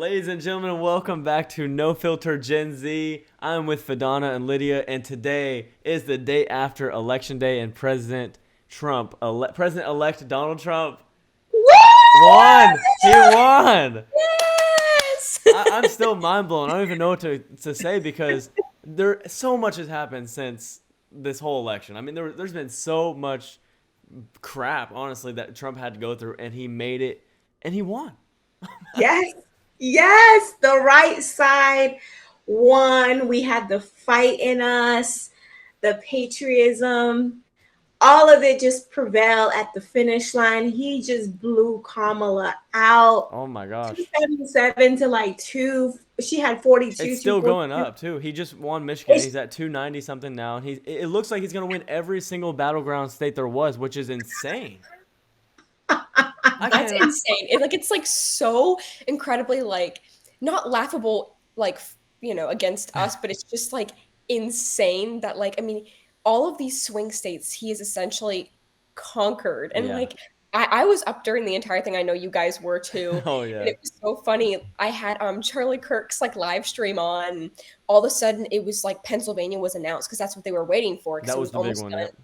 Ladies and gentlemen, welcome back to No Filter Gen Z. I'm with Fadana and Lydia, and today is the day after Election Day, and President-elect Donald Trump won. He won. Yes! I'm still mind blown. I don't even know what to say because so much has happened since this whole election. I mean, there's been so much crap, honestly, that Trump had to go through, and he made it, and he won. Yes. Yes. The right side won. We had the fight in us, the patriotism, all of it just prevailed at the finish line. He just blew Kamala out. Oh my gosh. 277 to like two. She had 42, It's still going 242. up too. He just won Michigan. It's, He's at 290 something now, and it looks like he's gonna win every single battleground state there was, which is insane. I That's can't. insane. It's like so incredibly like not laughable like against us, but it's just like insane that like I mean all of these swing states he has essentially conquered and Yeah. like I was up during the entire thing. I know you guys were too. Oh And yeah. it was so funny. I had Charlie Kirk's like live stream on and all of a sudden it was like Pennsylvania was announced because that's what they were waiting for because That it was was the big almost one. done. Yep.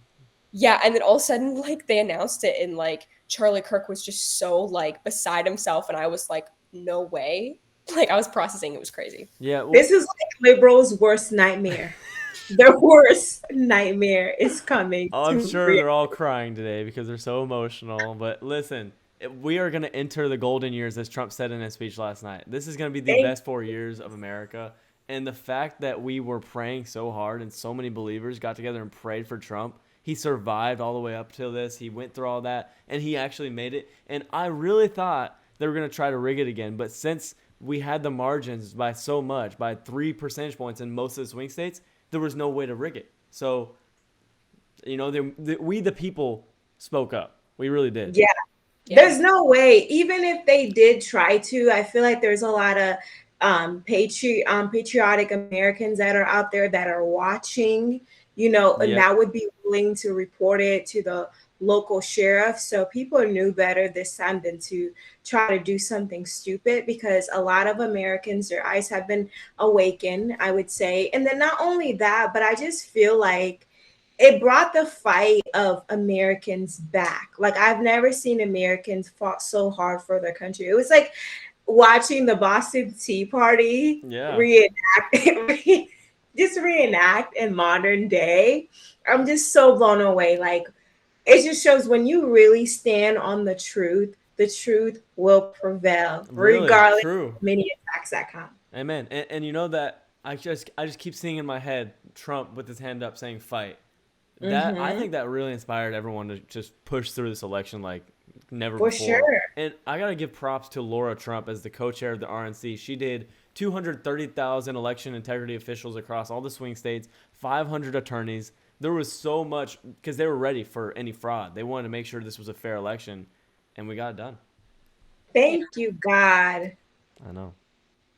Yeah, and then all of a sudden, like they announced it, and like Charlie Kirk was just so like beside himself, and I was like, "No way!" Like I was processing, it was crazy. Yeah. this is like liberals' worst nightmare. Their worst nightmare is coming Oh, I'm to sure real. they're all crying today because they're so emotional. But listen, we are going to enter the golden years, as Trump said in his speech last night. This is going to be the best 4 years of America. And the fact that we were praying so hard and so many believers got together and prayed for Trump, he survived all the way up till this. He went through all that, and he actually made it. And I really thought they were going to try to rig it again. But since we had the margins by so much, by 3 percentage points in most of the swing states, there was no way to rig it. So we the people spoke up. We really did. Yeah. Yeah, There's no way, even if they did try to, I feel like there's a lot of patriotic Americans that are out there that are watching, and Yep. that would be willing to report it to the local sheriff. So people knew better this time than to try to do something stupid because a lot of Americans, their eyes have been awakened, I would say. And then not only that, but I just feel like it brought the fight of Americans back. Like I've never seen Americans fought so hard for their country. It was like watching the Boston Tea Party Yeah. reenact, just reenact in modern day. I'm just so blown away. Like it just shows when you really stand on the truth will prevail, Really regardless true. of many attacks that come. Amen. And you know that I just keep seeing in my head Trump with his hand up saying fight. That I Hmm. think that really inspired everyone to just push through this election like never For before. sure. And I gotta give props to Laura Trump as the co-chair of the RNC. She did 230,000 election integrity officials across all the swing states, 500 attorneys. There was so much because they were ready for any fraud. They wanted to make sure this was a fair election, and we got it done. yeah. Thank you, God. I know.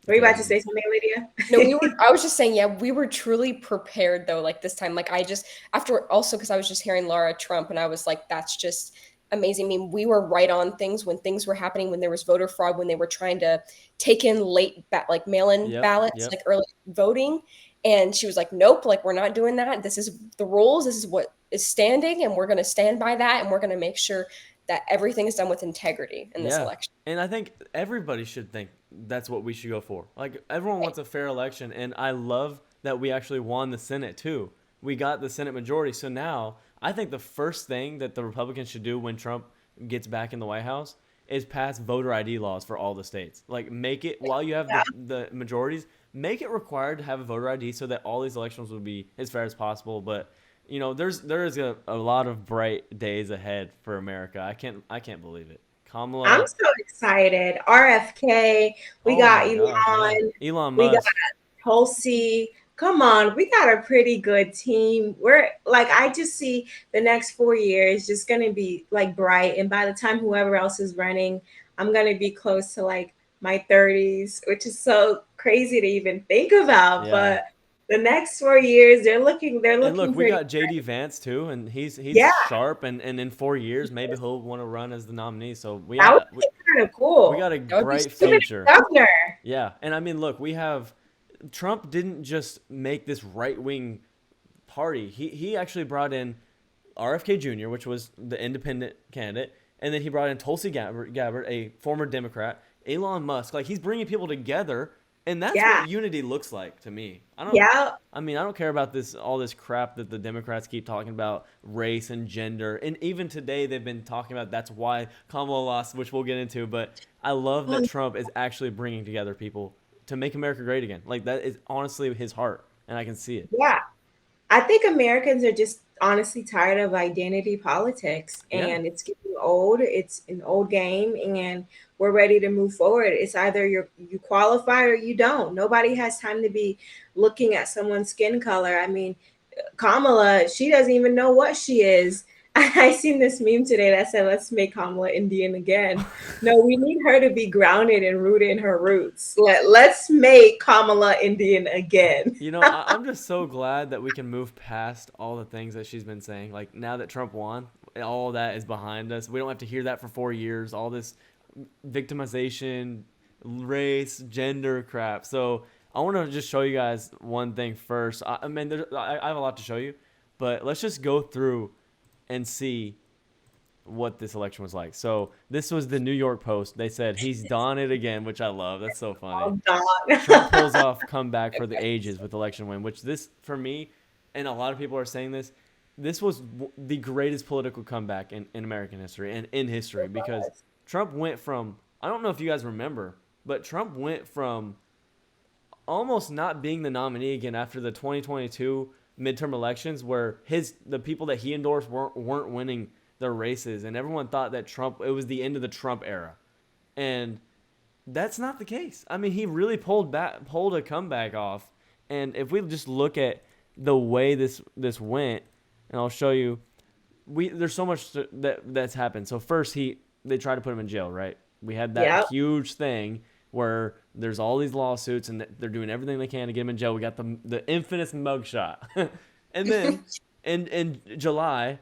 Were you about to say something, Lydia? No, I was just saying, yeah, we were truly prepared though. Like this time, like I just after also because I was just hearing Laura Trump, and I was like, that's just amazing. I mean, we were right on things when things were happening, when there was voter fraud, when they were trying to take in like mail-in Yep. ballots, Yep. like early voting. And she was like, nope, like we're not doing that. This is the rules. This is what is standing, and we're going to stand by that, and we're going to make sure that everything is done with integrity in this Yeah. election. And I think everybody should think that's what we should go for. Like everyone wants a fair election, and I love that we actually won the Senate too. We got the Senate majority. So now I think the first thing that the Republicans should do when Trump gets back in the White House is pass voter ID laws for all the states. Like make it while you have the majorities, make it required to have a voter ID so that all these elections will be as fair as possible. But there is a lot of bright days ahead for America. I can't believe it. I'm Kamala. so excited. RFK, we Oh got my gosh, yeah. Elon, Elon we got Musk. Tulsi. Come on, we got a pretty good team. We're like, I just see the next 4 years just gonna be like bright. And by the time whoever else is running, I'm gonna be close to like my 30s, which is so crazy to even think about. Yeah. But the next 4 years, they're And look, looking we pretty. got JD Vance too, and he's Yeah, sharp, and in 4 years maybe he'll want to run as the nominee. So that would be kind of we cool. got a That would be bright so Even future. governor. Yeah, and I mean, look, we have Trump didn't just make this right wing party. He actually brought in RFK Jr., which was the independent candidate, and then he brought in Gabbard, a former Democrat, Elon Musk. Like he's bringing people together, and that's what Yeah. unity looks like to me. I don't. Yeah. I mean, I don't care about this all this crap that the Democrats keep talking about race and gender, and even today they've been talking about that's why Kamala lost, which we'll get into. But I love that Trump is actually bringing together people to make America great again. Like that is honestly his heart, and I can see it. Yeah. I think Americans are just honestly tired of identity politics, Yeah. and it's getting old. It's an old game, and we're ready to move forward. It's either you qualify or you don't. Nobody has time to be looking at someone's skin color. I mean, Kamala, she doesn't even know what she is. I seen this meme today that said, "Let's make Kamala Indian again." No, we need her to be grounded and rooted in her roots. Let's make Kamala Indian again. You know, I'm just so glad that we can move past all the things that she's been saying. Like now that Trump won, all that is behind us. We don't have to hear that for 4 years. All this victimization, race, gender crap. So I want to just show you guys one thing first. I mean, I have a lot to show you, but let's just go through and see what this election was like. So this was the New York Post. They said he's done it again, which I love. That's so funny. Oh, God. Trump pulls off comeback for the ages with election win, which this for me, and a lot of people are saying this. This was the greatest political comeback in American history and in history because Trump went from, I don't know if you guys remember, but Trump went from almost not being the nominee again after the 2022 midterm elections where the people that he endorsed weren't winning their races, and everyone thought that it was the end of the Trump era. And that's not the case. I mean, he really pulled a comeback off. And if we just look at the way this went, and I'll show you, there's so much that's happened. So first they tried to put him in jail, right? We had that Yep. huge thing where there's all these lawsuits and they're doing everything they can to get him in jail. We got the infamous mugshot. And then in July,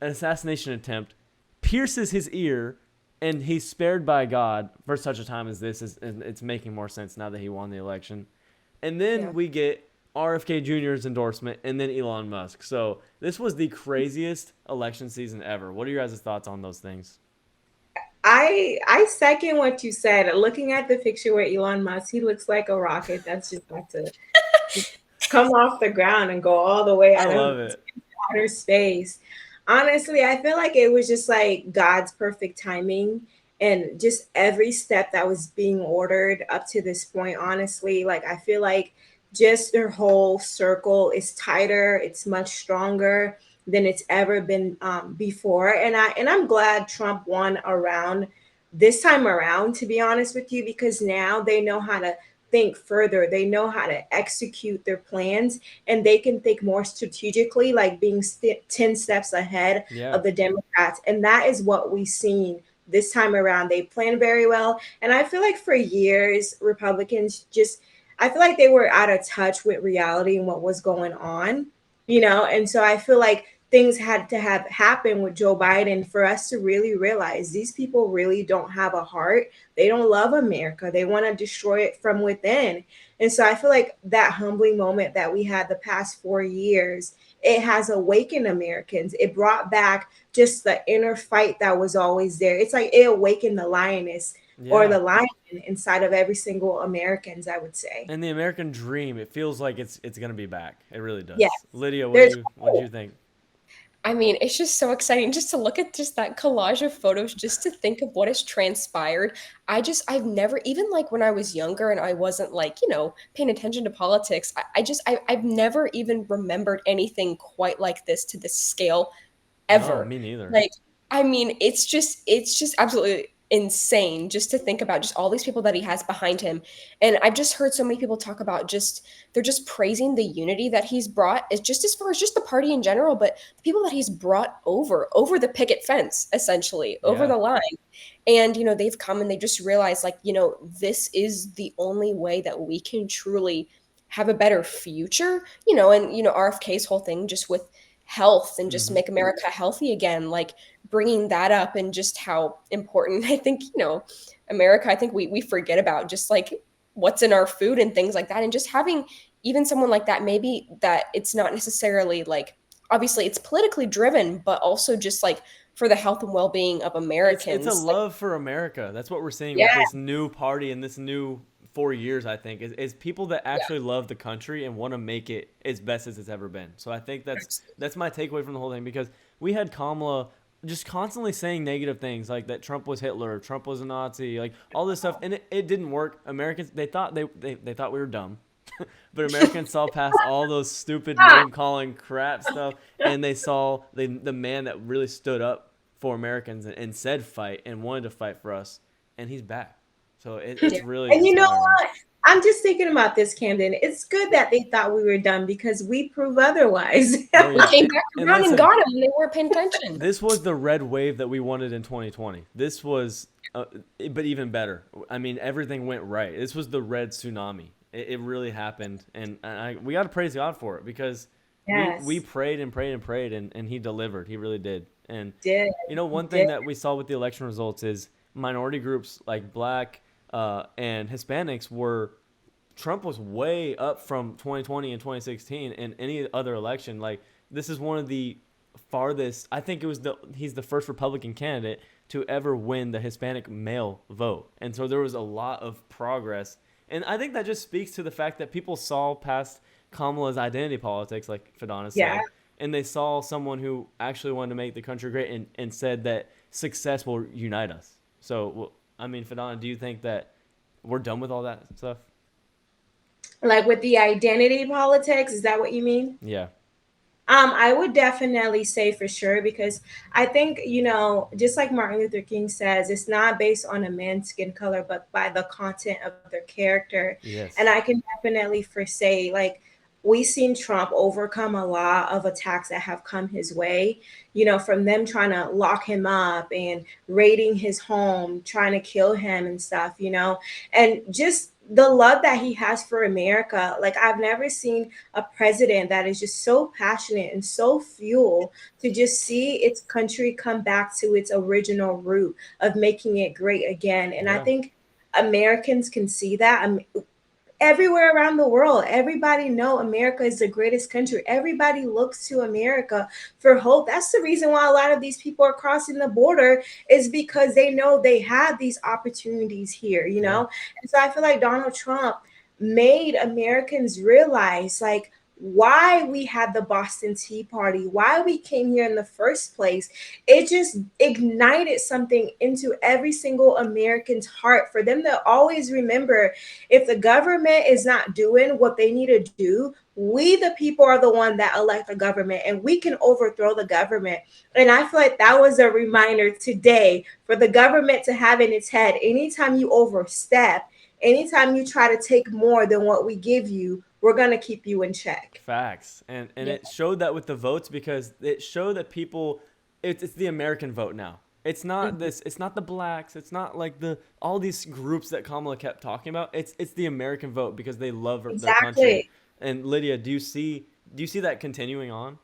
an assassination attempt pierces his ear, and he's spared by God for such a time as this. And it's making more sense now that he won the election. And then we get RFK Jr.'s endorsement, and then Elon Musk. So this was the craziest election season ever. What are your guys' thoughts on those things? I second what you said. Looking at the picture with Elon Musk, he looks like a rocket that's just about to come off the ground and go all the way I out love of it. outer space. Honestly, I feel like it was just like God's perfect timing and just every step that was being ordered up to this point. Honestly, like I feel like just their whole circle is tighter, it's much stronger than it's ever been before. And I'm glad Trump won around this time around, to be honest with you, because now they know how to think further. They know how to execute their plans, and they can think more strategically, like being 10 steps ahead Yeah. of the Democrats. And that is what we've seen this time around. They planned very well. And I feel like for years, Republicans just, I feel like they were out of touch with reality and what was going on, And so I feel like things had to have happened with Joe Biden for us to really realize these people really don't have a heart. They don't love America. They want to destroy it from within. And so I feel like that humbling moment that we had the past 4 years, it has awakened Americans. It brought back just the inner fight that was always there. It's like it awakened the lioness or the lion inside of every single Americans, I would say. And the American dream, it feels like it's gonna be back. It really does. Yes. Lydia, There's what do you think? I mean, it's just so exciting just to look at just that collage of photos, just to think of what has transpired. I've never, even like when I was younger and I wasn't like, paying attention to politics, I've never even remembered anything quite like this to this scale ever. No, me neither. Like, I mean, it's just absolutely insane just to think about just all these people that he has behind him. And I've just heard so many people talk about they're just praising the unity that he's brought, is just as far as just the party in general, but the people that he's brought over the picket fence, essentially, over the line. And, they've come and they just realized like, this is the only way that we can truly have a better future, and, RFK's whole thing just with health and just make America healthy again, like bringing that up and just how important I think, America, I think we forget about just like what's in our food and things like that. And just having even someone like that, maybe that it's not necessarily like, obviously it's politically driven, but also just like for the health and well-being of It's a Americans. Like, love for America. That's what we're seeing with yeah, this new party and this new 4 years. I think is people that yeah, actually love the country and want to make it as best as it's ever been. So I think absolutely. that's my takeaway from the whole thing because we had Kamala just constantly saying negative things like that Trump was Hitler, Trump was a Nazi, like all this stuff, and it didn't work. Americans they thought they thought we were dumb. But Americans saw past all those stupid name calling crap stuff, and they saw the man that really stood up for Americans and said fight and wanted to fight for us, and he's back. So it's Yeah. really And you know inspiring. what? I'm just thinking about this, Camden. It's good that they thought we were done because we prove otherwise. Oh We yeah, came back and around and listen, got them and they weren't paying attention. this was the red wave that we wanted in 2020. This was, but even better. I mean, everything went right. This was the red tsunami. It really happened, and we got to praise God for it because we Yes, prayed and prayed and prayed, and He delivered. He really did. And did, one thing did. that we saw with the election results is minority groups like Black and Hispanics were Trump was way up from 2020 and 2016 and any other election. Like this is one of the farthest. I think he's the first Republican candidate to ever win the Hispanic male vote, and so there was a lot of progress. And I think that just speaks to the fact that people saw past Kamala's identity politics, like Fadana Yeah. said, and they saw someone who actually wanted to make the country great and said that success will unite us. So, well, I mean, Fadana, do you think that we're done with all that stuff? Like with the identity politics, is that what you mean? Yeah. I would definitely say for sure because I think, just like Martin Luther King says, it's not based on a man's skin color, but by the content of their character. And Yes. I can definitely foresay, like, we've seen Trump overcome a lot of attacks that have come his way, from them trying to lock him up and raiding his home, trying to kill him and stuff, and just the love that he has for America. Like, I've never seen a president that is just so passionate and so fuel to just see its country come back to its original root of making it great again. And I Yeah. think Americans can see that. Everywhere around the world, everybody know America is the greatest country. Everybody looks to America for hope. That's the reason why a lot of these people are crossing the border, is because they know they have these opportunities here, Yeah. and so I feel like Donald Trump made Americans realize, like, why we had the Boston Tea Party, why we came here in the first place. It just ignited something into every single American's heart for them to always remember, if the government is not doing what they need to do, we the people are the one that elect the government, and we can overthrow the government. And I feel like that was a reminder today for the government to have in its head, anytime you overstep, anytime you try to take more than what we give you, we're going to keep you in check. Facts. And Yeah. it showed that with the votes because it showed that people it's the American vote now. It's not Mhm. this it's not the blacks, it's not like the all these groups that Kamala kept talking about. It's the American vote because they love their country. Exactly. And Lydia, do you see that continuing on?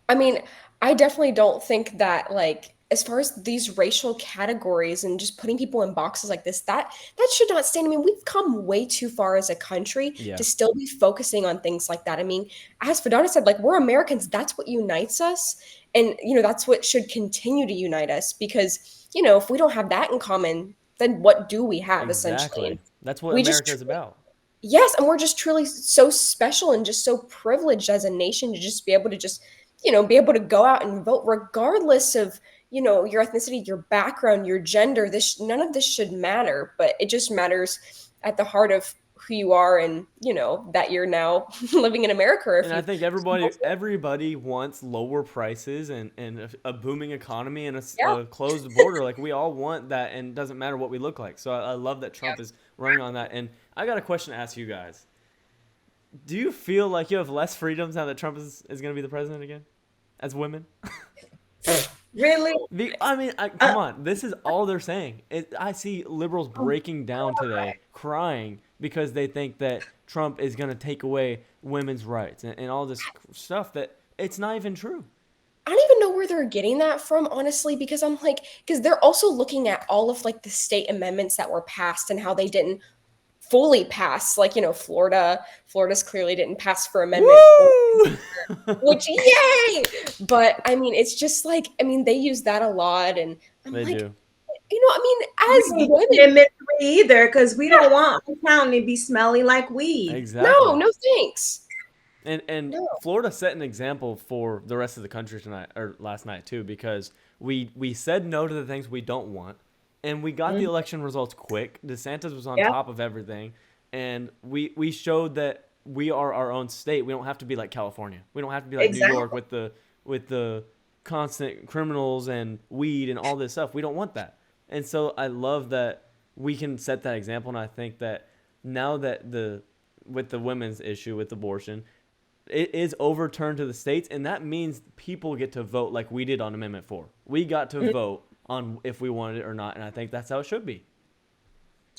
I mean, I definitely don't think that like as far as these racial categories and just putting people in boxes like this, that should not stand. I mean, we've come way too far as a country Yeah. to still be focusing on things like that. I mean, as Fadana said, like we're Americans, that's what unites us. And that's what should continue to unite us because, if we don't have that in common, then what do we have essentially? And Exactly. That's what we America just is about. yes, and we're just truly so special and just so privileged as a nation to just be able to just, be able to go out and vote regardless of, your ethnicity, your background, your gender. None of this should matter, but it just matters at the heart of who you are and, that you're now living in America or if And I you've think everybody wants lower prices and a booming economy and yeah. a closed border. Like we all want that, and it doesn't matter what we look like. So I love that Trump is running on that. And I got a question to ask you guys. Do you feel like you have less freedoms now that Trump is going to be the president again, as women? Really? I mean, Uh, come on. This is all they're saying. I see liberals breaking down today, crying because they think that Trump is going to take away women's rights and all this stuff that it's not even true. I don't even know where they're getting that from, honestly, because I'm like, because they're also looking at all of like the state amendments that were passed and how they didn't fully pass, like, Florida's clearly didn't pass for Amendment 4, Woo! which, yay! But I mean, it's just like, I mean, they use that a lot, and I'm They like, do. I mean, We as don't do women, Amendment 3 either because we yeah, don't want our town to be smelling like weed. Exactly. no thanks. And No. Florida set an example for the rest of the country tonight or last night too, because we said no to the things we don't want, and we got the election results quick. DeSantis was on Yep. top of everything, and we showed that we are our own state. We don't have to be like California. We don't have to be like New York with the constant criminals and weed and all this stuff. We don't want that. And so I love that we can set that example, and I think that now that with the women's issue with abortion, it is overturned to the states, and that means people get to vote like we did on Amendment 4. We got to vote on if we wanted it or not, and I think that's how it should be.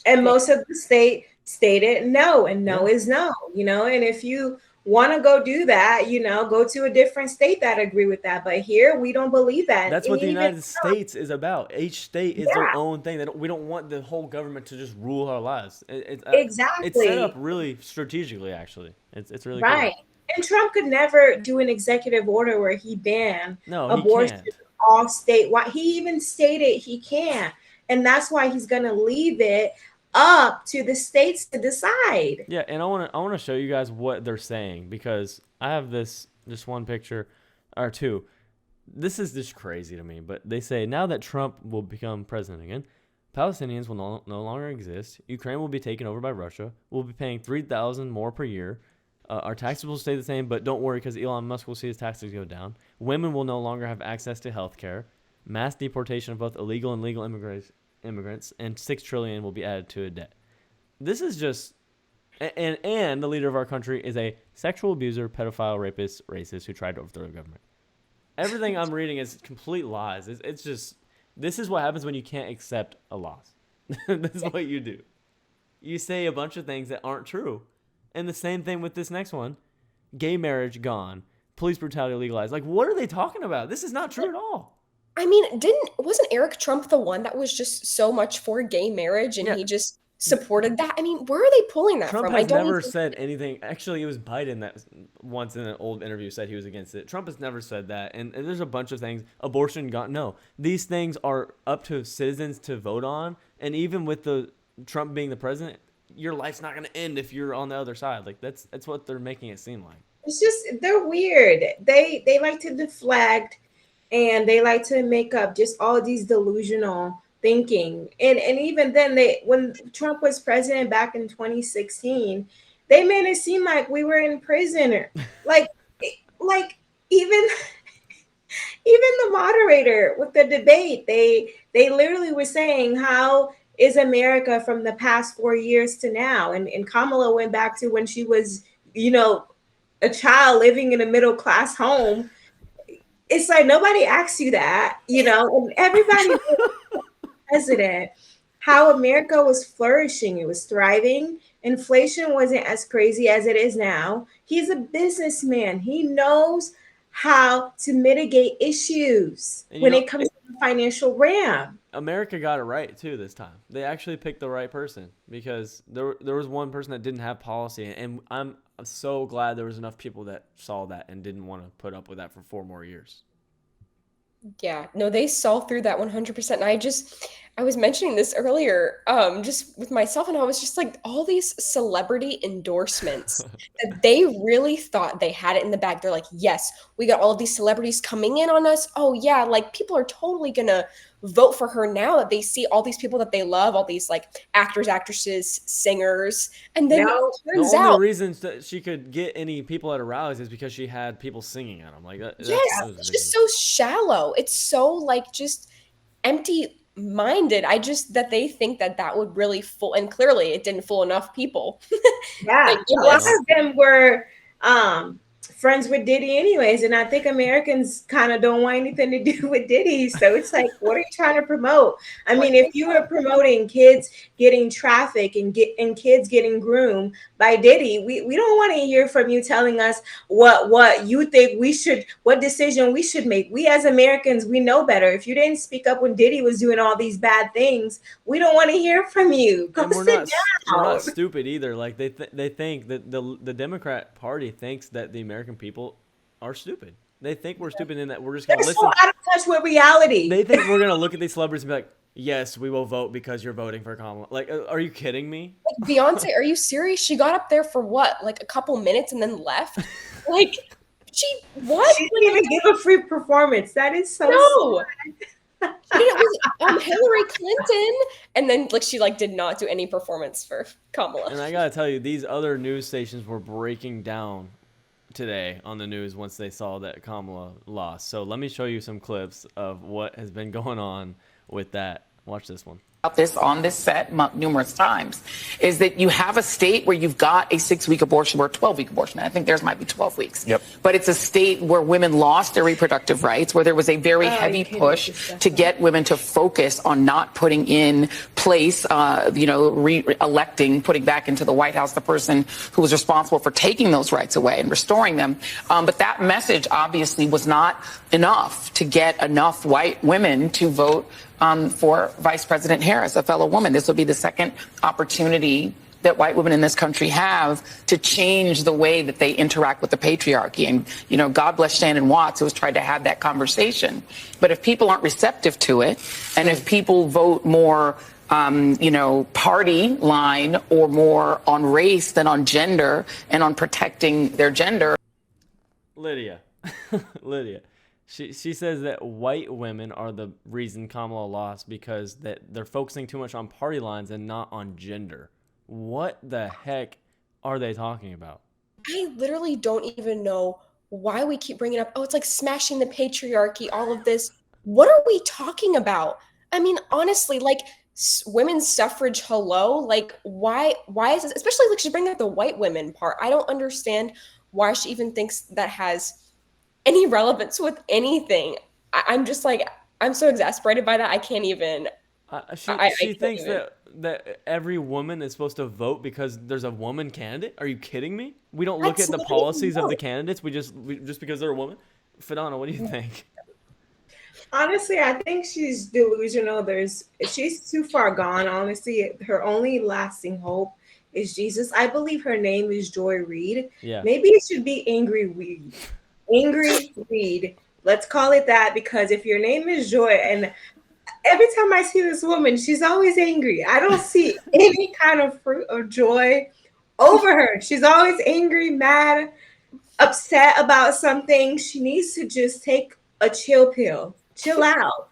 And most of the state stated no, and no Yeah. is no, and if you want to go do that, go to a different state that agree with that. But here we don't believe that. That's And what the even United States is about. Each state is Yeah. their own thing. We don't want the whole government to just rule our lives. It's exactly set up really strategically, actually. It's really right. cool. And Trump could never do an executive order where he banned No, he abortion can't. all statewide. He even stated he can't. And that's why he's going to leave it up to the states to decide. Yeah, and I want to show you guys what they're saying, because I have just one picture or two. This is just crazy to me, but they say now that Trump will become president again, Palestinians will no longer exist. Ukraine will be taken over by Russia. We'll be paying $3,000 more per year. Our taxes will stay the same, but don't worry, because Elon Musk will see his taxes go down. Women will no longer have access to health care. Mass deportation of both illegal and legal immigrants, and $6 trillion will be added to a debt. This is just, and the leader of our country is a sexual abuser, pedophile, rapist, racist who tried to overthrow the government. Everything I'm reading is complete lies. It's just, this is what happens when you can't accept a loss. This is what you do. You say a bunch of things that aren't true. And the same thing with this next one. Gay marriage gone. Police brutality legalized. Like, what are they talking about? This is not true at all. I mean, wasn't Eric Trump the one that was just so much for gay marriage, and Yeah. he just supported that? I mean, where are they pulling that Trump from? has I don't never even- said anything. Actually, it was Biden that once in an old interview said he was against it. Trump has never said that. And there's a bunch of things. Abortion gone. No. These things are up to citizens to vote on. And even with the Trump being the president, your life's not going to end if you're on the other side. Like, that's what they're making it seem like. It's just, they're weird. They like to deflect, and they like to make up just all these delusional thinking. And even then, when Trump was president back in 2016, they made it seem like we were in prison. like even the moderator with the debate, they literally were saying, how is America from the past 4 years to now? And Kamala went back to when she was, a child living in a middle class home. It's like nobody asks you that, and everybody president, how America was flourishing. It was thriving. Inflation wasn't as crazy as it is now. He's a businessman. He knows how to mitigate issues when it comes to the financial realm. America got it right too this time. They actually picked the right person, because there was one person that didn't have policy, and I'm so glad there was enough people that saw that and didn't want to put up with that for 4 more years. Yeah, no, they saw through that 100%. And I was mentioning this earlier, just with myself, and I was just like, all these celebrity endorsements that they really thought they had it in the bag. They're like, yes, we got all of these celebrities coming in on us. Oh yeah, like people are totally gonna vote for her now that they see all these people that they love, all these like actors, actresses, singers, and then No, it turns The only out, reasons that she could get any people at her rallies is because she had people singing at them. Like that. yes, that was it's just ridiculous. so shallow. It's so like just empty minded. That they think that would really fool, and clearly it didn't fool enough people. yeah, Like, a lot yes. of them were friends with Diddy anyways, and I think Americans kind of don't want anything to do with Diddy. So it's like, what are you trying to promote? I mean, if you were promoting kids getting trafficked and kids getting groomed by Diddy, we don't want to hear from you telling us what you think we should, what decision we should make. We as Americans, we know better. If you didn't speak up when Diddy was doing all these bad things, we don't want to hear from you. Go And sit we're down. not stupid either. Like they think that the Democrat Party thinks that the American people are stupid. They think we're stupid in that we're just gonna They're so listen. out of touch with reality. They think we're gonna look at these celebrities and be like, "Yes, we will vote because you're voting for Kamala." Like, are you kidding me? Like, Beyonce, are you serious? She got up there for what? Like a couple minutes and then left? Like, what? She didn't even give a free performance. That is so No. sad. It was Hillary Clinton, and then like she did not do any performance for Kamala. And I gotta tell you, these other news stations were breaking down today on the news once they saw that Kamala lost. So let me show you some clips of what has been going on with that. Watch this one. About this on this set numerous times is that you have a state where you've got a 6-week abortion or a 12-week abortion. I think theirs might be 12 weeks. Yep. But it's a state where women lost their reproductive rights, where there was a very heavy push to get women to focus on not putting in place, re-electing, putting back into the White House the person who was responsible for taking those rights away and restoring them. But that message obviously was not enough to get enough white women to vote for Vice President Harris, a fellow woman. This will be the second opportunity that white women in this country have to change the way that they interact with the patriarchy. And, God bless Shannon Watts, who has tried to have that conversation. But if people aren't receptive to it, and if people vote more, party line or more on race than on gender and on protecting their gender. Lydia. Lydia. She says that white women are the reason Kamala lost because that they're focusing too much on party lines and not on gender. What the heck are they talking about? I literally don't even know why we keep bringing up, it's like smashing the patriarchy, all of this. What are we talking about? I mean, honestly, women's suffrage, hello? Why is this? Especially she's bringing up the white women part. I don't understand why she even thinks that has any relevance with anything. I'm just I'm so exasperated by that. I can't even. She thinks that every woman is supposed to vote because there's a woman candidate. Are you kidding me? We don't look at the policies of the candidates. We just because they're a woman. Fidana, what do you think? Honestly, I think she's delusional. She's too far gone. Honestly, her only lasting hope is Jesus. I believe her name is Joy Reid. Yeah. Maybe it should be Angry Reid. Angry Reid. Let's call it that, because if your name is Joy, and every time I see this woman, she's always angry. I don't see any kind of fruit of joy over her. She's always angry, mad, upset about something. She needs to just take a chill pill. Chill out.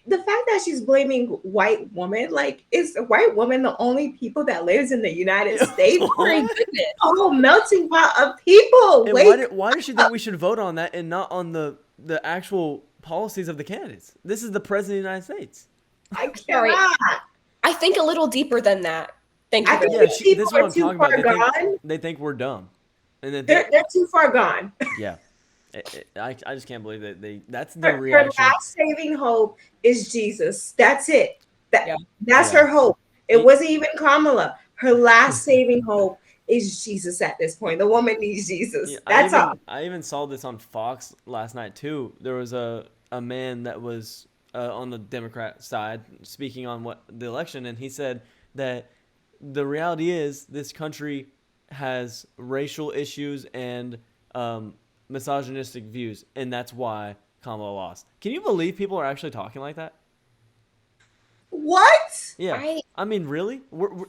The fact that she's blaming white woman, is a white woman the only people that lives in the United States? Oh my goodness. Oh, melting pot of people. Why does she think we should vote on that and not on the actual policies of the candidates? This is the president of the United States. I cannot. I think a little deeper than that. Thank you. This is what I'm talking about. They think we're dumb. And they're too far gone. Yeah. I just can't believe that that's the reaction. Her last saving hope is Jesus. That's it. That's her hope. It wasn't even Kamala. Her last saving hope is Jesus at this point. The woman needs Jesus. Yeah, that's all. I even saw this on Fox last night too. There was a man that was on the Democrat side speaking on the election, and he said that the reality is this country has racial issues and misogynistic views, and that's why Kamala lost. Can you believe people are actually talking like that? What? Yeah. I mean, really?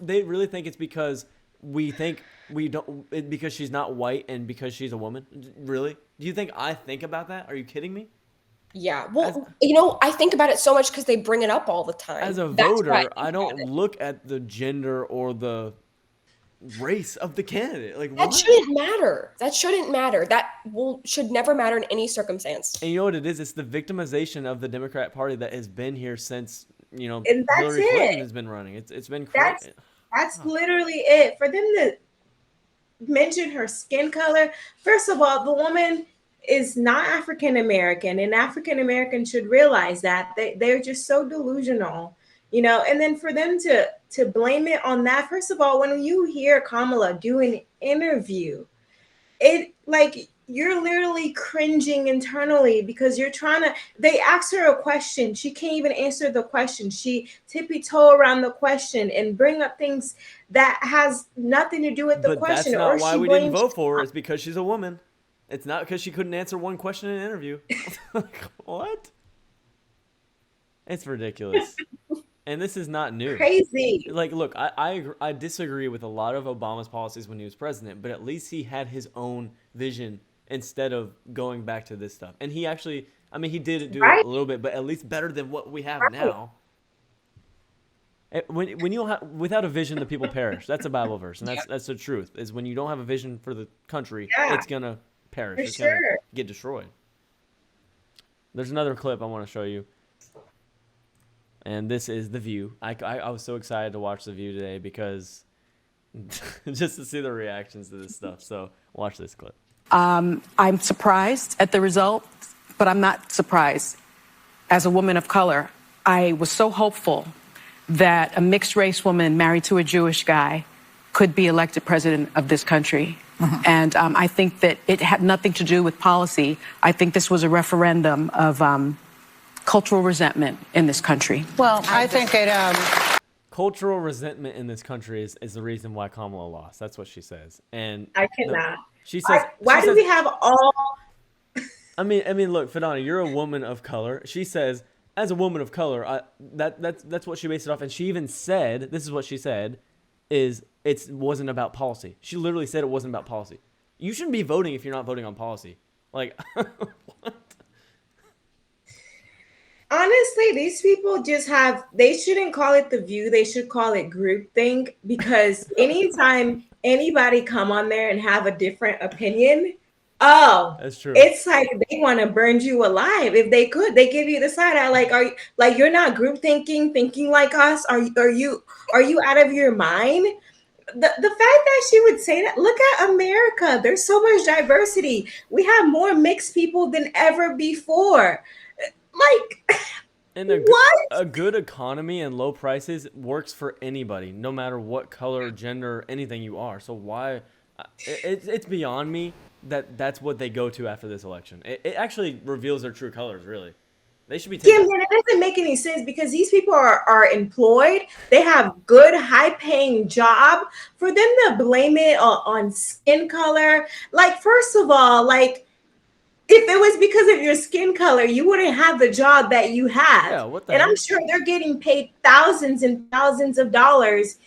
They really think it's because we think we don't, because she's not white and because she's a woman? Really? Do you think I think about that? Are you kidding me? Yeah. Well, I think about it so much because they bring it up all the time. As a voter, I don't look at the gender or the race of the candidate. That shouldn't matter. That should never matter in any circumstance. And you know what it is? It's the victimization of the Democrat Party that has been here since and Hillary Clinton has been running. It's been crazy. That's literally it for them to. mention her skin color. First of all, the woman is not African American, and African Americans should realize that they're just so delusional, you know. And then for them to blame it on that, first of all, when you hear Kamala do an interview, it like you're literally cringing internally because you're trying to, they asked her a question, she can't even answer the question, she tippy toe around the question and bring up things that has nothing to do with the But that's question, not or why she we didn't blames vote for her. It's because she's a woman. It's not because she couldn't answer one question in an interview. What? It's ridiculous. And this is not new. crazy. Like, look, I disagree with a lot of Obama's policies when he was president, but at least he had his own vision instead of going back to this stuff. And he actually, I mean, he did do it Right. a little bit, but at least better than what we have Right. now. When you have, without a vision, the people perish. That's a Bible verse, and that's the truth. Is when you don't have a vision for the country, Yeah. it's gonna perish. For It's gonna sure. get destroyed. There's another clip I want to show you. And this is The View. I was so excited to watch The View today because just to see the reactions to this stuff. So watch this clip. I'm surprised at the result, but I'm not surprised. As a woman of color, I was so hopeful that a mixed race woman married to a Jewish guy could be elected president of this country. And I think that it had nothing to do with policy. I think this was a referendum of cultural resentment in this country. Well, I think it. Cultural resentment in this country is the reason why Kamala lost. That's what she says. And I cannot. she says, Why she do says, we have all? I mean, look, Fadana, you're a woman of color. She says, as a woman of color, that's what she based it off. And she even said, this is what she said, is it wasn't about policy. She literally said it wasn't about policy. You shouldn't be voting if you're not voting on policy. Like, what? Honestly, these people just have, they shouldn't call it The View. They should call it groupthink, because anytime anybody come on there and have a different opinion, oh, That's true. it's like they want to burn you alive. If they could, they give you the side eye. Like, are you, like, you're not group thinking like us? Are you out of your mind? The fact that she would say that, look at America. There's so much diversity. We have more mixed people than ever before. Like, And what? a good economy and low prices works for anybody, no matter what color, gender, anything you are. So why? It's beyond me that that's what they go to after this election. It actually reveals their true colors, really. They should be Yeah, taken. man, it doesn't make any sense because these people are employed. They have good, high-paying job. For them to blame it on skin color, like, first of all, like, if it was because of your skin color, you wouldn't have the job that you have. Yeah, what the And heck? I'm sure they're getting paid thousands and thousands of dollars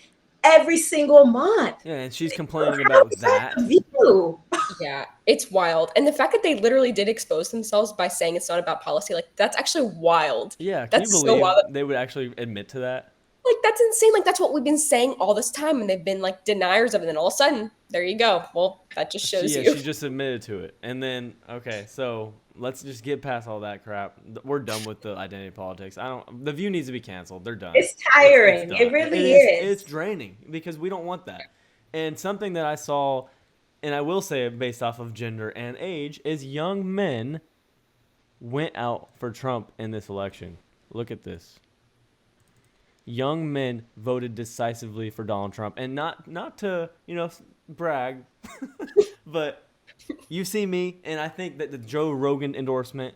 every single month. Yeah, and she's complaining How about is that that. The View? Yeah, it's wild. And the fact that they literally did expose themselves by saying it's not about policy, like, that's actually wild. Yeah, can That's you so believe wild. they would actually admit to that? Like, that's insane. Like, that's what we've been saying all this time, and they've been, like, deniers of it. And then all of a sudden, there you go. Well, that just shows Yeah, you. she just admitted to it. And then, okay, so let's just get past all that crap. We're done with the identity politics. The View needs to be canceled. They're done. It's tiring. done. It really is. It's draining because we don't want that. And something that I saw, and I will say it based off of gender and age, is young men went out for Trump in this election. Look at this. Young men voted decisively for Donald Trump, and not to brag, but you see me, and I think that the Joe Rogan endorsement,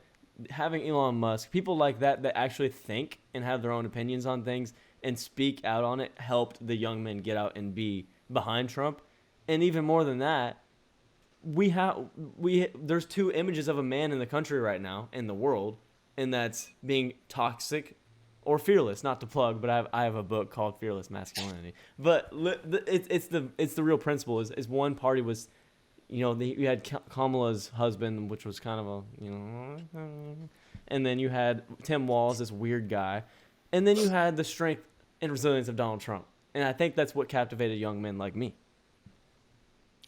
having Elon Musk, people like that actually think and have their own opinions on things and speak out on it, helped the young men get out and be behind Trump. And even more than that, there's two images of a man in the country right now in the world, and that's being toxic or fearless. Not to plug, but I have a book called Fearless Masculinity. But it's the real principle is one party was, you had Kamala's husband, which was kind of a, and then you had Tim Walz, this weird guy, and then you had the strength and resilience of Donald Trump. And I think that's what captivated young men like me.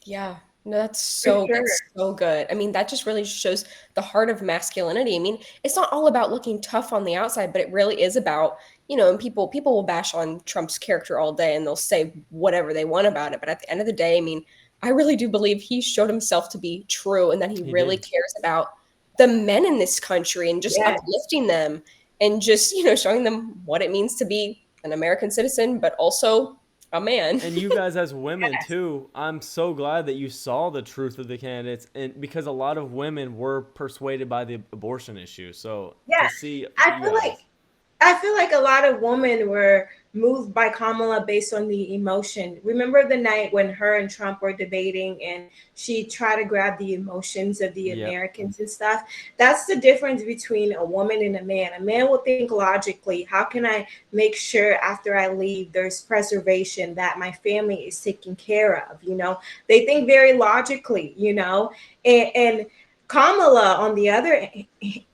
Yeah. No, that's so sure. that's so good. I mean, that just really shows the heart of masculinity. I mean, it's not all about looking tough on the outside, but it really is about, and people will bash on Trump's character all day and they'll say whatever they want about it. But at the end of the day, I mean, I really do believe he showed himself to be true and that he really did. cares about the men in this country and just Yes. uplifting them and just, showing them what it means to be an American citizen, but also a man. And you guys as women Yes. too, I'm so glad that you saw the truth of the candidates, and because a lot of women were persuaded by the abortion issue. So to Yes. see I you feel guys, like I feel like a lot of women were moved by Kamala based on the emotion. Remember the night when her and Trump were debating and she tried to grab the emotions of the yep, Americans and stuff? That's the difference between a woman and a man. A man will think logically, how can I make sure after I leave there's preservation, that my family is taken care of? They think very logically, and Kamala, on the other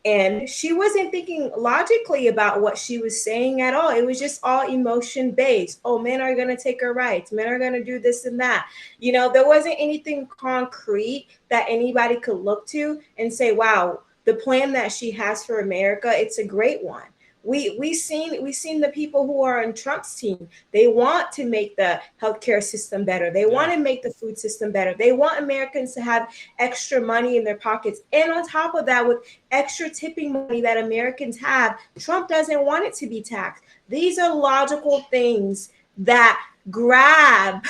end, she wasn't thinking logically about what she was saying at all. It was just all emotion based. Oh, men are going to take her rights. Men are going to do this and that. There wasn't anything concrete that anybody could look to and say, wow, the plan that she has for America, it's a great one. We seen the people who are on Trump's team. They want to make the healthcare system better. They want to make the food system better. They want Americans to have extra money in their pockets. And on top of that, with extra tipping money that Americans have, Trump doesn't want it to be taxed. These are logical things that grab.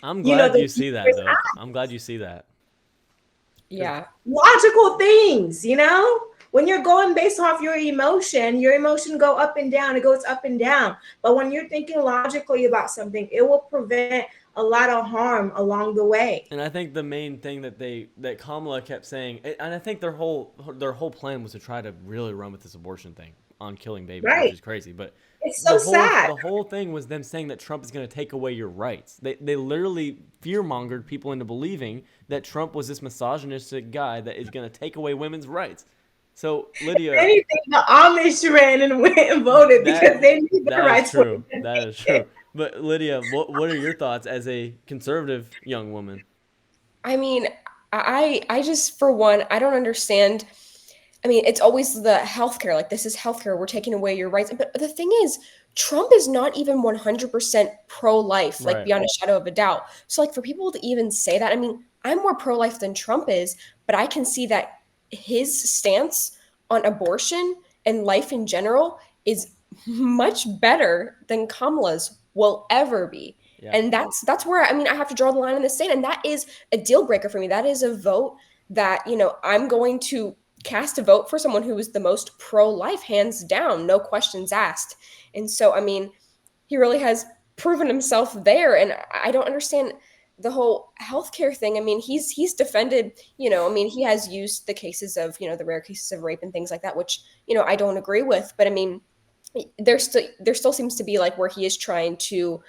I'm glad you see that viewers' though. I'm glad you see that. Yeah. logical things. When you're going based off your emotion go up and down. It goes up and down. But when you're thinking logically about something, it will prevent a lot of harm along the way. And I think the main thing that Kamala kept saying, and I think their whole plan was to try to really run with this abortion thing on killing babies, Right. which is crazy. But It's so sad. the whole thing was them saying that Trump is going to take away your rights. They literally fear-mongered people into believing that Trump was this misogynistic guy that is going to take away women's rights. So Lydia, Anything, the Amish ran and went and voted because they knew their that is rights. true. That is true. But Lydia, what are your thoughts as a conservative young woman? I mean, I just, for one, I don't understand. I mean, it's always the healthcare. Like, this is healthcare. We're taking away your rights. But the thing is, Trump is not even 100% pro-life, like Right. beyond a shadow of a doubt. So, like, for people to even say that, I mean, I'm more pro-life than Trump is, but I can see that his stance on abortion and life in general is much better than Kamala's will ever be. Yeah. And that's where, I mean, I have to draw the line in the sand. And that is a deal breaker for me. That is a vote that, I'm going to cast a vote for someone who is the most pro-life, hands down, no questions asked. And so, I mean, he really has proven himself there. And I don't understand the whole healthcare thing. I mean, he's defended, I mean, he has used the cases of, the rare cases of rape and things like that, which, I don't agree with. But I mean, there still seems to be like where he is trying to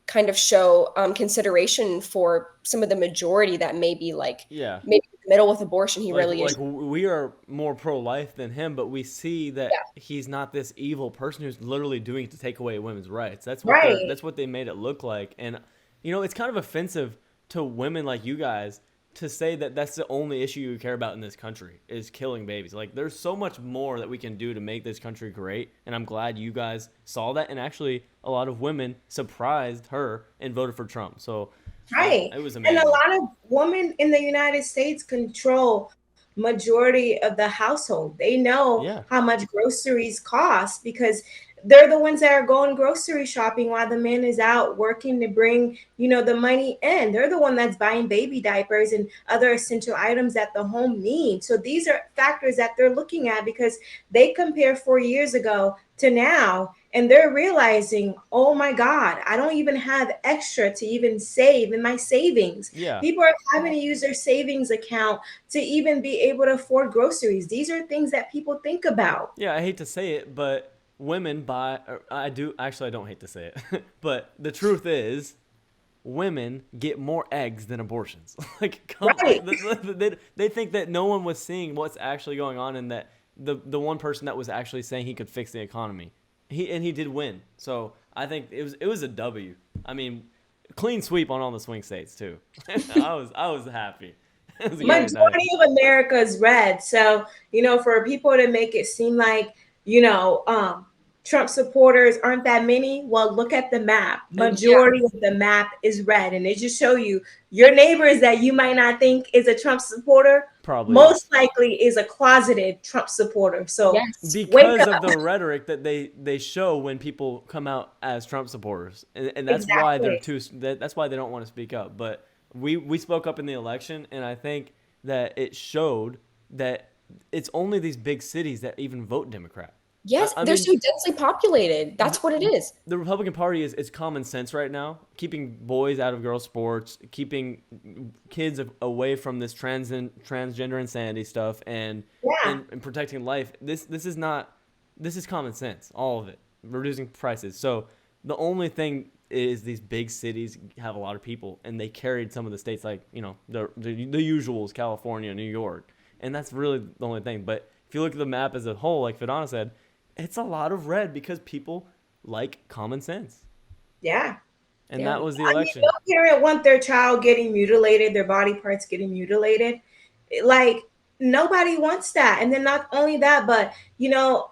kind of show consideration for some of the majority that may be like Yeah. maybe in the middle with abortion. He really is. We are more pro-life than him, but we see that he's not this evil person who's literally doing it to take away women's rights. That's what Right. that's what they made it look like. And it's kind of offensive to women like you guys to say that that's the only issue you care about in this country is killing babies. Like, there's so much more that we can do to make this country great, and I'm glad you guys saw that. And actually, a lot of women surprised her and voted for Trump. So Right. it was amazing. And a lot of women in the United States control majority of the household. They know how much groceries cost because they're the ones that are going grocery shopping while the man is out working to bring, the money in. They're the one that's buying baby diapers and other essential items that the home needs. So these are factors that they're looking at because they compare 4 years ago to now, and they're realizing, oh my God, I don't even have extra to even save in my savings. Yeah. People are having to use their savings account to even be able to afford groceries. These are things that people think about. Yeah, I hate to say it, but women buy, I don't hate to say it, but the truth is women get more eggs than abortions. Like, they think that no one was seeing what's actually going on and that the one person that was actually saying he could fix the economy, he did win. So I think it was a W. I mean, clean sweep on all the swing states too. I was happy. Majority of America is red. So, for people to make it seem like, Trump supporters aren't that many. Well, look at the map. Majority of the map is red, and it just show you your neighbors that you might not think is a Trump supporter. Probably Most likely is a closeted Trump supporter. So Yes. wake because up. of the rhetoric that they show when people come out as Trump supporters, and that's why Exactly. that's why they don't want to speak up. But we spoke up in the election, and I think that it showed that it's only these big cities that even vote Democrat. Yes, I they're mean, so densely populated. That's what it is. the Republican Party is common sense right now, keeping boys out of girls' sports, keeping kids away from this transgender insanity stuff, and, Yeah. and protecting life. This is common sense, all of it, reducing prices. So the only thing is these big cities have a lot of people, and they carried some of the states like the usuals, California, New York, and that's really the only thing. But if you look at the map as a whole, like Fidana said, it's a lot of red because people like common sense. Yeah. And Yeah. that was the I mean, election. no parent want their child getting mutilated, their body parts getting mutilated. Like nobody wants that. And then not only that, but no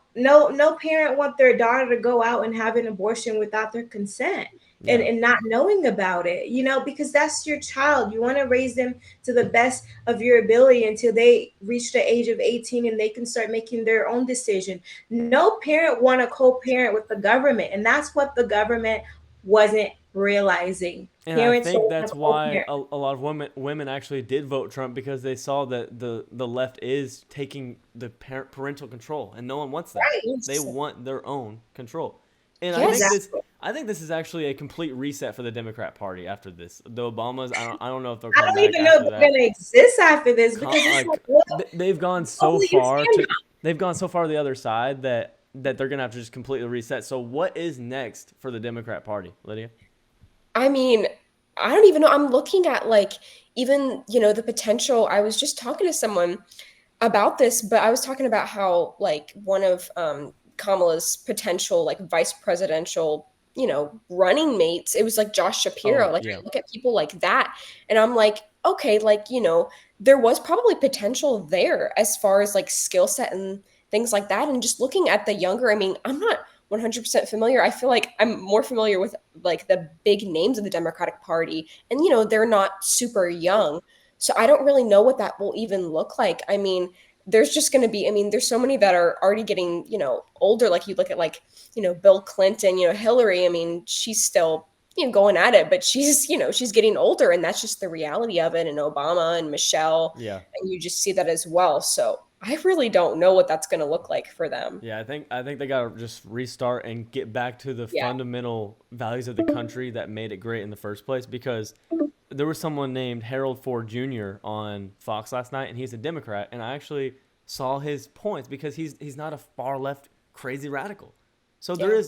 parent want their daughter to go out and have an abortion without their consent Yeah. and not knowing about it, because that's your child. You want to raise them to the best of your ability until they reach the age of 18 and they can start making their own decision. No parent want to co-parent with the government, and that's what the government wasn't realizing. And I Parents think don't that's wanna why co-parent. a lot of women actually did vote Trump, because they saw that the left is taking the parental control, and no one wants that. Right. They want their own control. And Yes. I think this is actually a complete reset for the Democrat Party after this. The Obamas, I don't know if they'll I come don't back even know after if they're that. going to exist after this because it's like, well, They've gone so hopefully you far stand to they've gone so far to the other side that they're gonna have to just completely reset. So what is next for the Democrat Party, Lydia? I mean, I don't even know. I'm looking at like even, the potential. I was just talking to someone about this, but I was talking about how like one of Kamala's potential like vice presidential, running mates, it was like Josh Shapiro. Oh Like yeah. I look at people like that and I'm like, okay, like, there was probably potential there as far as like skill set and things like that. And just looking at the younger, I mean, I'm not 100% familiar. I feel like I'm more familiar with like the big names of the Democratic Party, and they're not super young. So I don't really know what that will even look like. I mean, there's just going to be, I mean, there's so many that are already getting, older. Like you look at like, Bill Clinton, Hillary, I mean, she's still, going at it, but she's, she's getting older, and that's just the reality of it. And Obama and Michelle, Yeah. and you just see that as well. So I really don't know what that's going to look like for them. Yeah, I think they gotta just restart and get back to the Yeah. fundamental values of the country that made it great in the first place. Because there was someone named Harold Ford Jr. on Fox last night, and he's a Democrat, and I actually saw his points because he's not a far left crazy radical. So Yeah.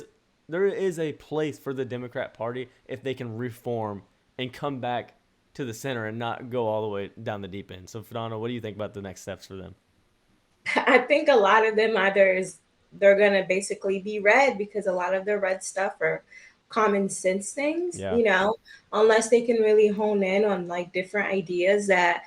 there is a place for the Democrat Party if they can reform and come back to the center and not go all the way down the deep end. So Fidana, what do you think about the next steps for them? I think a lot of them they're gonna basically be red because a lot of the red stuff are common sense things, Yeah. unless they can really hone in on like different ideas that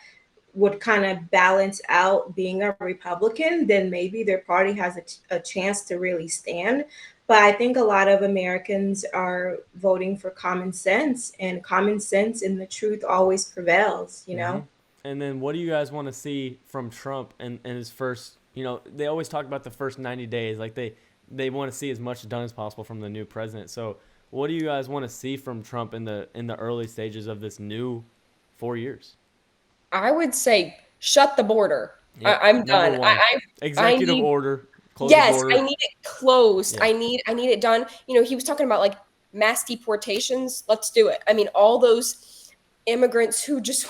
would kind of balance out being a Republican, then maybe their party has a chance to really stand. But I think a lot of Americans are voting for common sense, and common sense and the truth always prevails. And then what do you guys want to see from Trump and his first, they always talk about the first 90 days. Like they want to see as much done as possible from the new president. So what do you guys want to see from Trump in the early stages of this new 4 years? I would say shut the border. Yep. I'm Number done. one. Executive need- order. Close the Yes, border. I need it closed. Yeah. I need it done. He was talking about like mass deportations. Let's do it. I mean, all those immigrants who just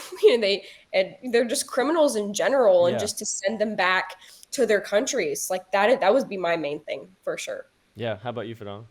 they're just criminals in general, and Yeah. just to send them back to their countries like that would be my main thing for sure. Yeah. How about you, Fidana?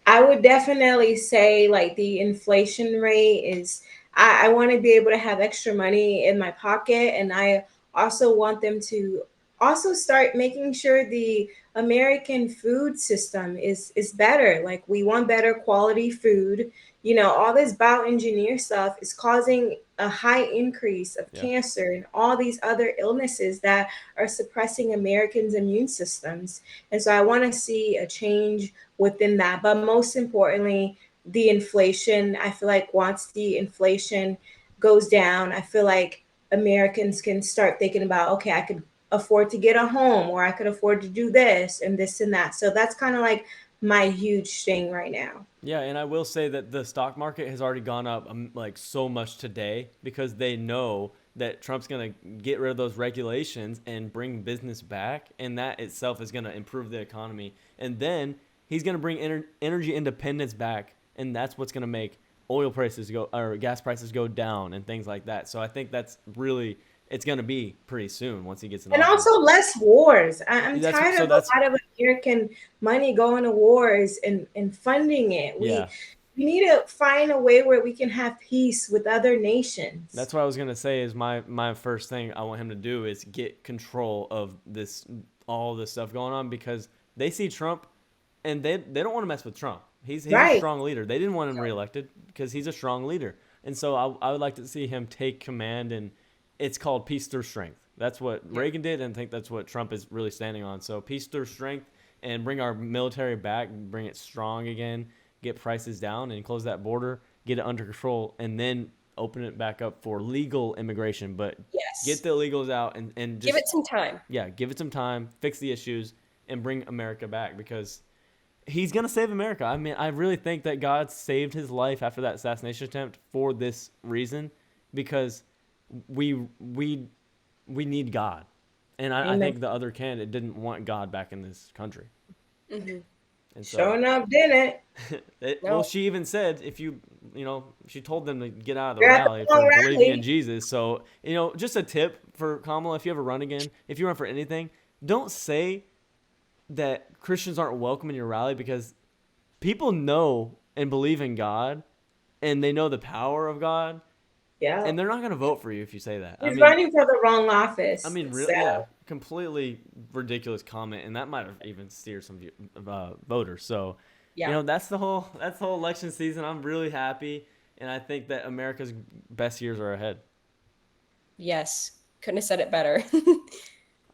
I would definitely say like the inflation rate is I want to be able to have extra money in my pocket, and I also want them to also start making sure the American food system is better. Like we want better quality food. all this bioengineer stuff is causing a high increase of cancer and all these other illnesses that are suppressing Americans' immune systems. And so I want to see a change within that. But most importantly, the inflation. I feel like once the inflation goes down, I feel like Americans can start thinking about, okay, I could afford to get a home, or I could afford to do this and this and that. So that's kind of like my huge thing right now. Yeah, and I will say that the stock market has already gone up like so much today because they know that Trump's going to get rid of those regulations and bring business back, and that itself is going to improve the economy. And then he's going to bring energy independence back, and that's what's going to make oil prices go, or gas prices go down and things like that. So I think that's really, it's going to be pretty soon once he gets in And office. also less wars. I'm That's- tired so of that's- a lot of American money going to wars and funding it. Yeah. We need to find a way where we can have peace with other nations. That's what I was gonna say. Is my first thing I want him to do is get control of this, all this stuff going on, because they see Trump, and they don't want to mess with Trump. He's a Right. strong leader. They didn't want him reelected because he's a strong leader, and so I would like to see him take command, and it's called peace through strength. That's what Reagan did, and I think that's what Trump is really standing on. So peace through strength, and bring our military back, bring it strong again, get prices down, and close that border, get it under control, and then open it back up for legal immigration. But Yes. get the illegals out and just Give it some time. yeah, give it some time, fix the issues, and bring America back, because he's gonna save America. I mean, I really think that God saved his life after that assassination attempt for this reason, because we need God, and I think the other candidate didn't want God back in this country. Mm-hmm. And so, Showing up, didn't. well, she even said, if she told them to get out of the You're at the rally for wrong believing rally. in Jesus. So, just a tip for Kamala, if you ever run again, if you run for anything, don't say that Christians aren't welcome in your rally, because people know and believe in God, and they know the power of God, Yeah. and they're not going to vote for you if you say that. He's running for the wrong office. I mean, So, really, yeah, completely ridiculous comment, and that might have even steered some voters. So, Yeah. that's the whole election season. I'm really happy, and I think that America's best years are ahead. Yes. Couldn't have said it better.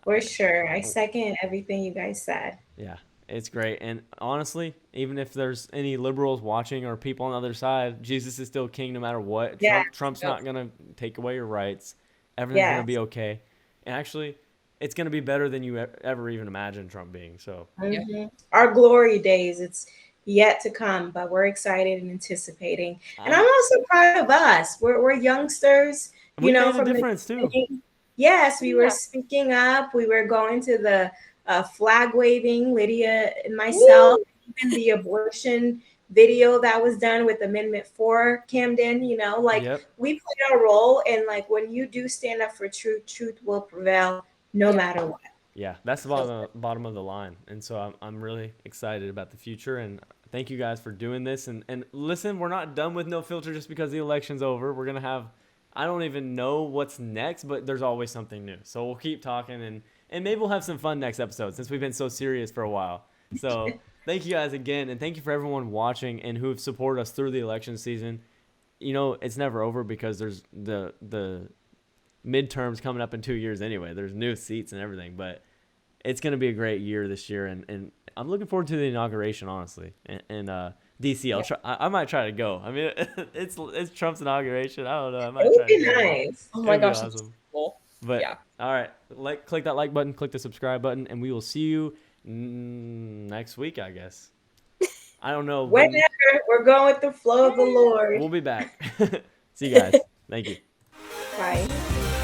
For sure. I second everything you guys said. Yeah, it's great. And honestly, even if there's any liberals watching or people on the other side, Jesus is still king no matter what. Yeah. Trump's not going to take away your rights. Everything's going to be okay. And actually, it's going to be better than you ever even imagined Trump being. So, Mhm. Our glory days, it's yet to come, but we're excited and anticipating. And I'm also proud of us. We're youngsters, we made a from the difference too. beginning. Yes, we Yeah. were speaking up. We were going to the flag waving, Lydia and myself, even the abortion video that was done with Amendment 4, Camden, Yep. we played our role. And like when you do stand up for truth will prevail no matter what. Yeah, that's the bottom of the line. And so I'm really excited about the future. And thank you guys for doing this. And listen, we're not done with No Filter just because the election's over. We're going to have, I don't even know what's next, but there's always something new. So we'll keep talking, and maybe we'll have some fun next episode since we've been so serious for a while. So thank you guys again. And thank you for everyone watching and who've supported us through the election season. It's never over, because there's the midterms coming up in 2 years anyway. There's new seats and everything, but it's going to be a great year this year, and I'm looking forward to the inauguration, honestly. And DC, I might try to go. I mean, it's Trump's inauguration. I don't know. I might It try would be to go. nice. Oh my It'd be gosh, that's awesome. cool. But Yeah. all right, click that like button, click the subscribe button, and we will see you next week, I guess. I don't know. Whenever we're going with the flow of the Lord. We'll be back. See you guys. Thank you. Bye.